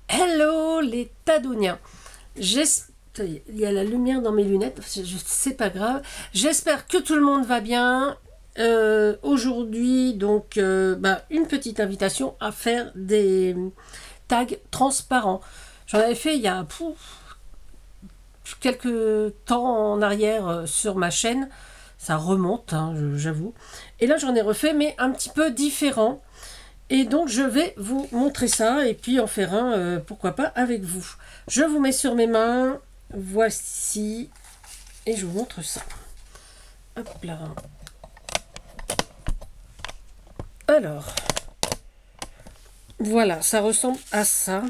Hello les Tadouniens. Il y a la lumière dans mes lunettes, c'est pas grave. J'espère que tout le monde va bien. Aujourd'hui, donc, une petite invitation à faire des tags transparents. J'en avais fait il y a quelques temps en arrière sur ma chaîne. Ça remonte, hein, j'avoue. Et là, j'en ai refait, mais un petit peu différent. Et donc je vais vous montrer ça et puis en faire un, pourquoi pas, avec vous. Je vous mets sur mes mains, voici, et je vous montre ça. Hop là. Alors, voilà, ça ressemble à ça.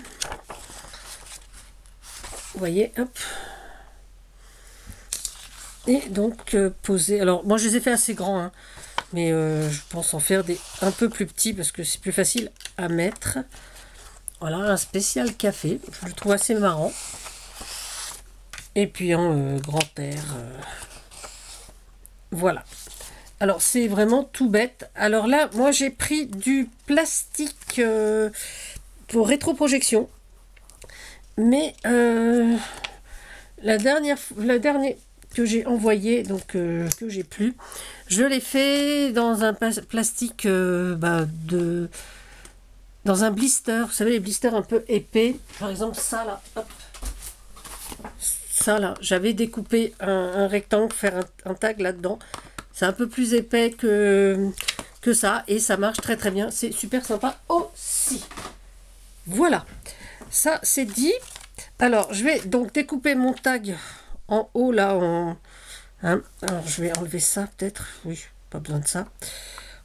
Vous voyez, hop. Et donc, poser. Alors, moi je les ai fait assez grands, hein. Mais je pense en faire des un peu plus petits parce que c'est plus facile à mettre. Voilà, un spécial café. Je le trouve assez marrant. Et puis en grand air. Voilà. Alors, c'est vraiment tout bête. Alors là, moi, j'ai pris du plastique pour rétroprojection. Mais la dernière que j'ai envoyé, donc que j'ai plus, je l'ai fait dans un plastique dans un blister. Vous savez, les blisters un peu épais. Par exemple, ça là, hop. Ça là, j'avais découpé un rectangle, faire un tag là-dedans. C'est un peu plus épais que ça et ça marche très très bien. C'est super sympa aussi. Voilà, ça c'est dit. Alors, je vais donc découper mon tag en haut là. Hein. Alors, je vais enlever ça peut-être. Oui, pas besoin de ça.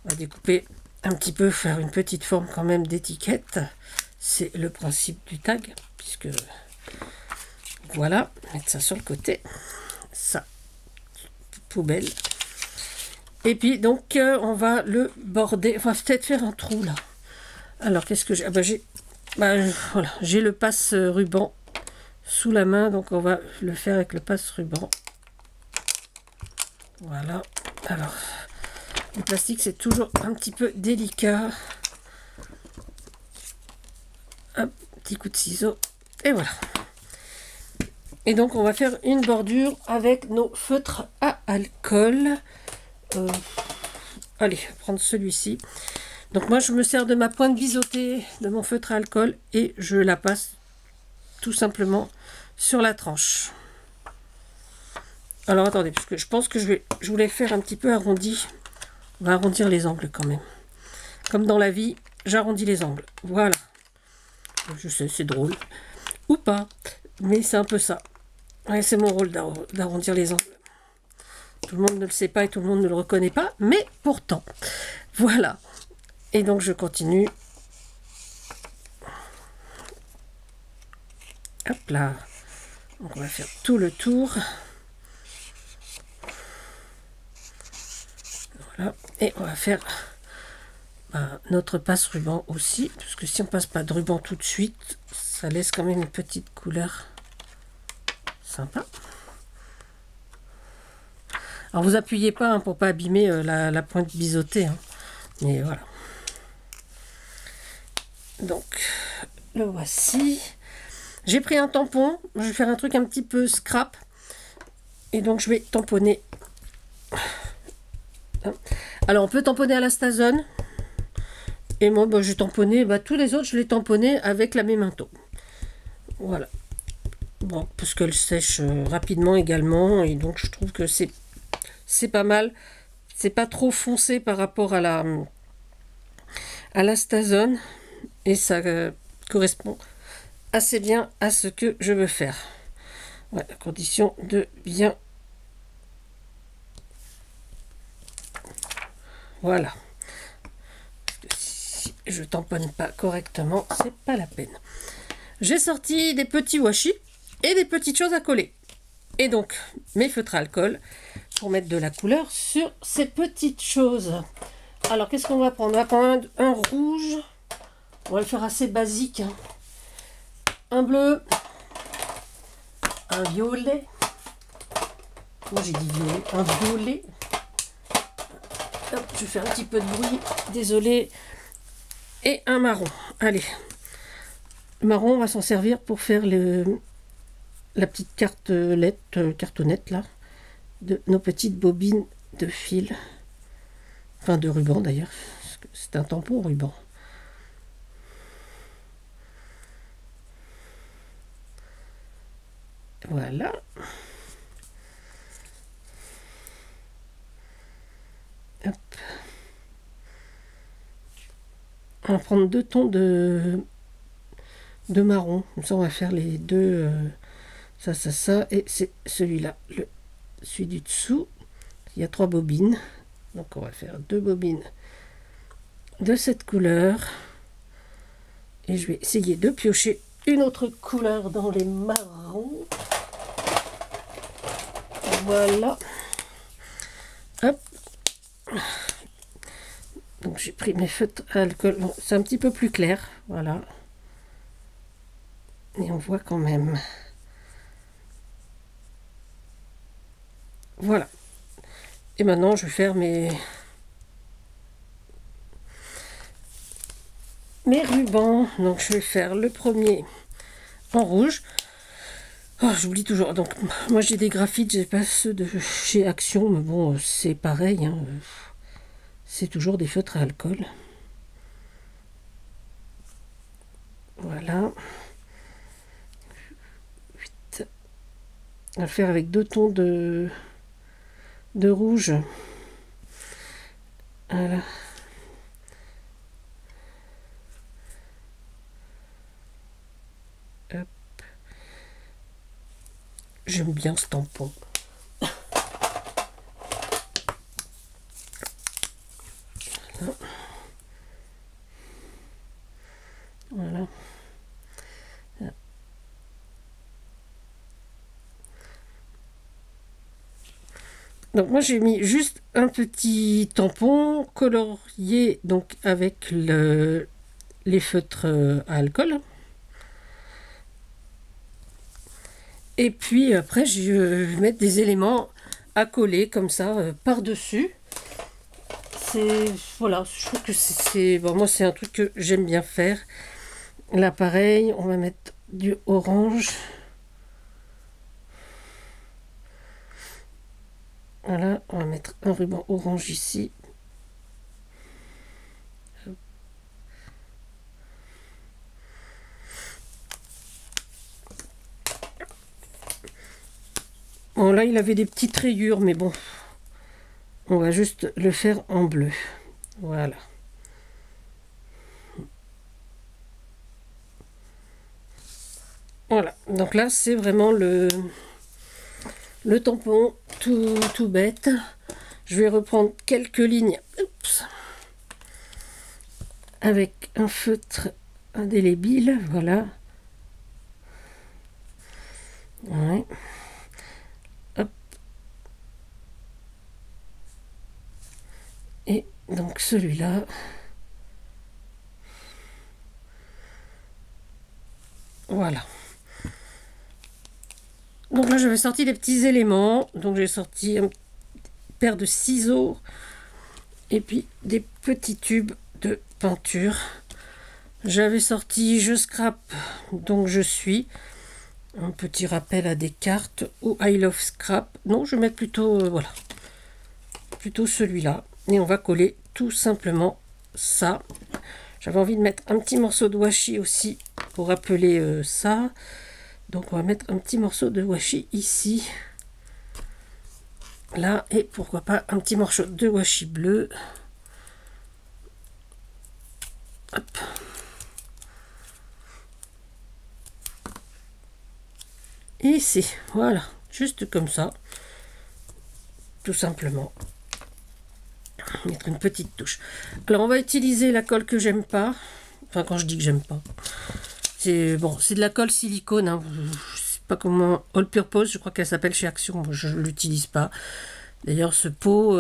On va découper un petit peu, faire une petite forme quand même d'étiquette. C'est le principe du tag, puisque voilà, mettre ça sur le côté. Ça, poubelle. Et puis donc on va le border. On va peut-être faire un trou là. Alors qu'est-ce que j'ai? Voilà, j'ai le passe ruban sous la main, donc on va le faire avec le passe ruban. Voilà. Alors le plastique c'est toujours un petit peu délicat. Un petit coup de ciseau et voilà. Et donc on va faire une bordure avec nos feutres à alcool. Allez, prendre celui-ci. Donc moi je me sers de ma pointe biseautée de mon feutre à alcool et je la passe tout simplement sur la tranche. Alors attendez, parce que je pense que je voulais faire un petit peu arrondi. On va arrondir les angles quand même. Comme dans la vie, j'arrondis les angles. Voilà. Je sais, c'est drôle. Ou pas. Mais c'est un peu ça. Ouais, c'est mon rôle d'arrondir les angles. Tout le monde ne le sait pas et tout le monde ne le reconnaît pas. Mais pourtant. Voilà. Et donc je continue. Hop là. Donc on va faire tout le tour. Voilà. Et on va faire notre passe ruban aussi. Parce que si on passe pas de ruban tout de suite, ça laisse quand même une petite couleur sympa. Alors vous appuyez pas, hein, pour pas abîmer la pointe biseautée. Hein. Mais voilà. Donc le voici. J'ai pris un tampon. Je vais faire un truc un petit peu scrap. Et donc je vais tamponner. Alors on peut tamponner à la Stazone. Et moi j'ai tamponné. Tous les autres je les tamponnais avec la Memento. Voilà. Bon, parce qu'elle sèche rapidement également. Et donc je trouve que c'est pas mal. C'est pas trop foncé par rapport à la Stazone. Et ça correspond assez bien à ce que je veux faire. Ouais, à condition de bien. Voilà. Parce que si je tamponne pas correctement, c'est pas la peine. J'ai sorti des petits washi et des petites choses à coller. Et donc, mes feutres à alcool pour mettre de la couleur sur ces petites choses. Alors, qu'est-ce qu'on va prendre? On va prendre un rouge. On va le faire assez basique. Hein. Un bleu. Un violet. Moi, j'ai dit violet. Un violet. Hop, je fais un petit peu de bruit. Désolé. Et un marron. Allez. marron, on va s'en servir pour faire la petite cartonnette là, de nos petites bobines de fil. Enfin de ruban d'ailleurs, c'est un tampon ruban. Voilà. Hop. On va prendre 2 tons de marron. Comme ça, on va faire les deux. Ça. Et c'est celui-là, celui du dessous. Il y a 3 bobines. Donc, on va faire 2 bobines de cette couleur. Et je vais essayer de piocher une autre couleur dans les marrons. Voilà. Hop. Donc j'ai pris mes feutres à alcool. Bon, c'est un petit peu plus clair. Voilà. Et on voit quand même. Voilà. Et maintenant je vais faire mes rubans. Donc je vais faire le premier en rouge. Oh, j'oublie toujours. Donc moi j'ai des graphites, j'ai pas ceux de chez Action, mais bon c'est pareil. Hein. C'est toujours des feutres à alcool. Voilà. 8. On va le faire avec 2 tons de rouge. Voilà. Hop. J'aime bien ce tampon. Voilà. Donc moi j'ai mis juste un petit tampon colorié donc avec les feutres à alcool. Et puis après je vais mettre des éléments à coller comme ça par-dessus. Voilà, je trouve que c'est bon, moi c'est un truc que j'aime bien faire. Là pareil, on va mettre du orange. Voilà, on va mettre un ruban orange ici. Bon là il avait des petites rayures, mais bon, on va juste le faire en bleu. Voilà. Voilà, donc là c'est vraiment le tampon tout bête. Je vais reprendre quelques lignes. Oups, avec un feutre indélébile, voilà. Ouais. Hop. Et donc celui-là. Voilà. Donc là, j'avais sorti les petits éléments. Donc j'ai sorti une paire de ciseaux et puis des petits tubes de peinture. J'avais sorti je scrap, donc je suis. Un petit rappel à des cartes ou I love scrap. Non, je vais mettre plutôt, voilà, plutôt celui-là. Et on va coller tout simplement ça. J'avais envie de mettre un petit morceau de washi aussi pour rappeler ça. Donc on va mettre un petit morceau de washi ici. Là, et pourquoi pas un petit morceau de washi bleu. Hop. Et ici, voilà, juste comme ça. Tout simplement. Mettre une petite touche. Alors on va utiliser la colle que j'aime pas. Enfin quand je dis que j'aime pas. C'est bon, c'est de la colle silicone. Hein. Je sais pas comment. All Purpose, je crois qu'elle s'appelle chez Action. Je ne l'utilise pas. D'ailleurs, ce pot,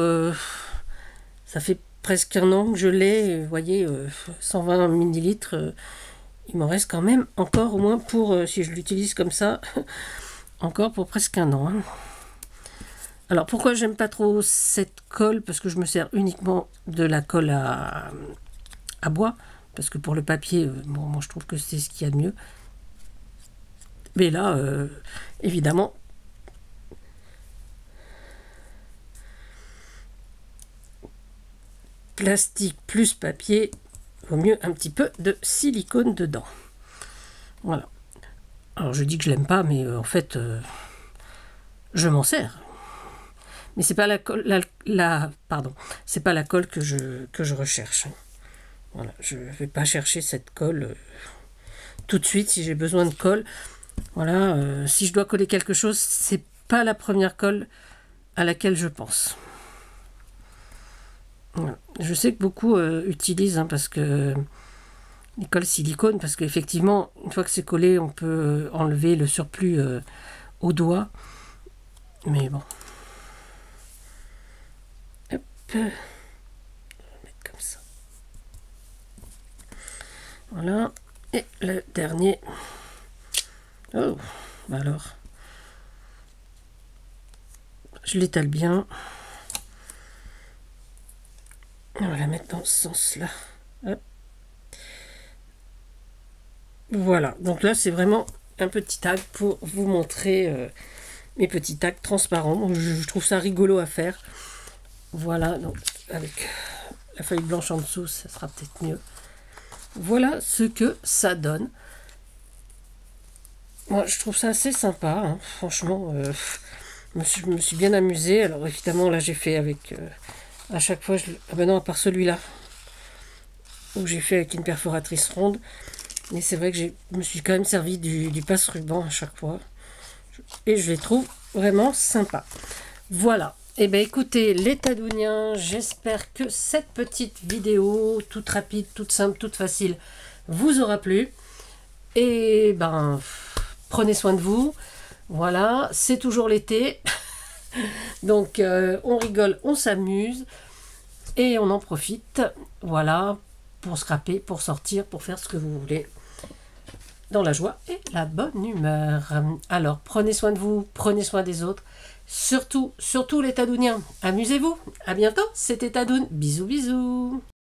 ça fait presque un an que je l'ai. Vous voyez, 120 ml. Il m'en reste quand même encore au moins pour, si je l'utilise comme ça, encore pour presque un an. Hein. Alors pourquoi j'aime pas trop cette colle? Parce que je me sers uniquement de la colle à bois. parce que pour le papier, bon, moi je trouve que c'est ce qu'il y a de mieux. Mais là, évidemment, plastique plus papier, vaut mieux un petit peu de silicone dedans. Voilà. Alors je dis que je l'aime pas, mais en fait, je m'en sers. Mais c'est pas la colle, pardon, c'est pas la colle que je recherche. Voilà, je vais pas chercher cette colle tout de suite si j'ai besoin de colle. Voilà, si je dois coller quelque chose, c'est pas la première colle à laquelle je pense. Voilà. Je sais que beaucoup utilisent parce que les colles silicone, parce qu'effectivement, une fois que c'est collé, on peut enlever le surplus au doigt. Mais bon. Hop. On va mettre comme ça. Voilà. Et le dernier. Oh, alors. Je l'étale bien. On va la mettre dans ce sens-là. Hop. Voilà. Donc là, c'est vraiment un petit tag pour vous montrer mes petits tags transparents. Je trouve ça rigolo à faire. Voilà. Donc, avec la feuille blanche en dessous, ça sera peut-être mieux. Voilà ce que ça donne. Moi, je trouve ça assez sympa, hein. Franchement, je me suis bien amusée. Alors évidemment, là, j'ai fait avec... à chaque fois, ah ben non, à part celui-là, où j'ai fait avec une perforatrice ronde. Mais c'est vrai que je me suis quand même servi du passe-ruban à chaque fois. Et je les trouve vraiment sympas. Voilà. Et bien écoutez, les tadouniens, j'espère que cette petite vidéo, toute rapide, toute simple, toute facile, vous aura plu. Et ben, prenez soin de vous. Voilà, c'est toujours l'été. Donc, on rigole, on s'amuse. Et on en profite. Voilà, pour scraper, pour sortir, pour faire ce que vous voulez. Dans la joie et la bonne humeur. Alors, prenez soin de vous, prenez soin des autres. Surtout les tadouniens, amusez-vous. À bientôt, c'était Tadoun. Bisous, bisous.